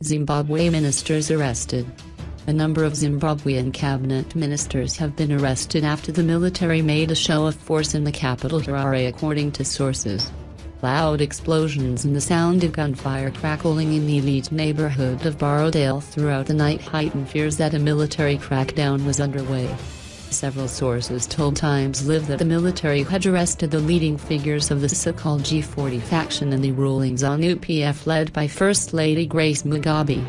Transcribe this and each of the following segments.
Zimbabwe ministers arrested. A number of Zimbabwean cabinet ministers have been arrested after the military made a show of force in the capital Harare, according to sources. Loud explosions and the sound of gunfire crackling in the elite neighborhood of Borrowdale throughout the night heightened fears that a military crackdown was underway. Several sources told TimesLIVE that the military had arrested the leading figures of the so-called G40 faction and the ruling Zanu-PF led by First Lady Grace Mugabe.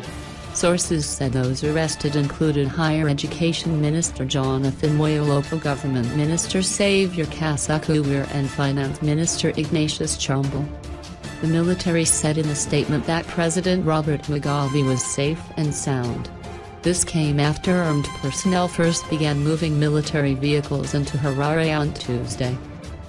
Sources said those arrested included Higher Education Minister Jonathan Moyo, Local Government Minister Saviour Kasukuwere and Finance Minister Ignatius Chombo. The military said in a statement that President Robert Mugabe was safe and sound. This came after armed personnel first began moving military vehicles into Harare on Tuesday.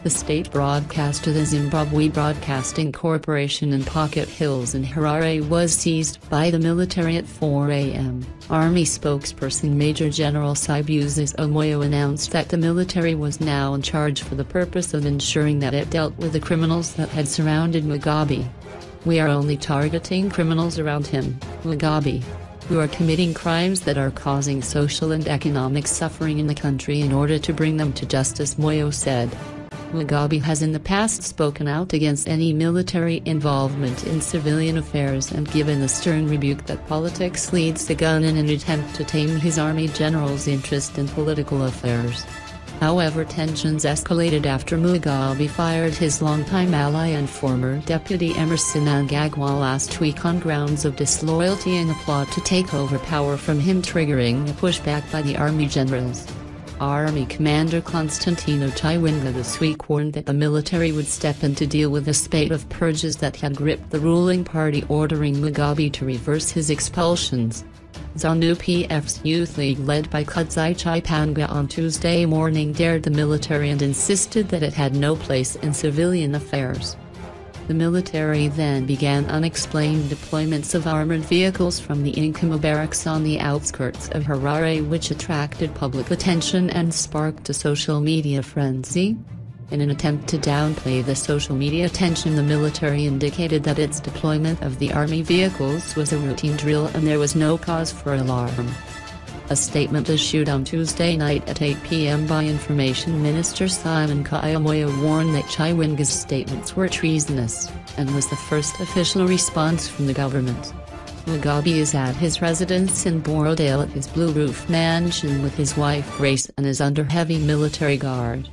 The state broadcaster, the Zimbabwe Broadcasting Corporation in Pocket Hills in Harare, was seized by the military at 4 a.m. Army spokesperson Major General Ignatius Moyo announced that the military was now in charge for the purpose of ensuring that it dealt with the criminals that had surrounded Mugabe. "We are only targeting criminals around him, Mugabe, who are committing crimes that are causing social and economic suffering in the country in order to bring them to justice," Moyo said. Mugabe has in the past spoken out against any military involvement in civilian affairs and given a stern rebuke that politics leads the gun in an attempt to tame his army general's interest in political affairs. However, tensions escalated after Mugabe fired his longtime ally and former deputy Emmerson Mnangagwa last week on grounds of disloyalty in a plot to take over power from him, triggering a pushback by the army generals. Army Commander Constantino Chiwenga this week warned that the military would step in to deal with a spate of purges that had gripped the ruling party, ordering Mugabe to reverse his expulsions. Zanu-PF's youth league led by Kudzai Chipanga on Tuesday morning dared the military and insisted that it had no place in civilian affairs. The military then began unexplained deployments of armored vehicles from the Inkama barracks on the outskirts of Harare, which attracted public attention and sparked a social media frenzy. In an attempt to downplay the social media tension, the military indicated that its deployment of the army vehicles was a routine drill and there was no cause for alarm. A statement issued on Tuesday night at 8 p.m. by Information Minister Simon Moyo warned that Chiwenga's statements were treasonous, and was the first official response from the government. Mugabe is at his residence in Borrowdale at his Blue Roof mansion with his wife Grace and is under heavy military guard.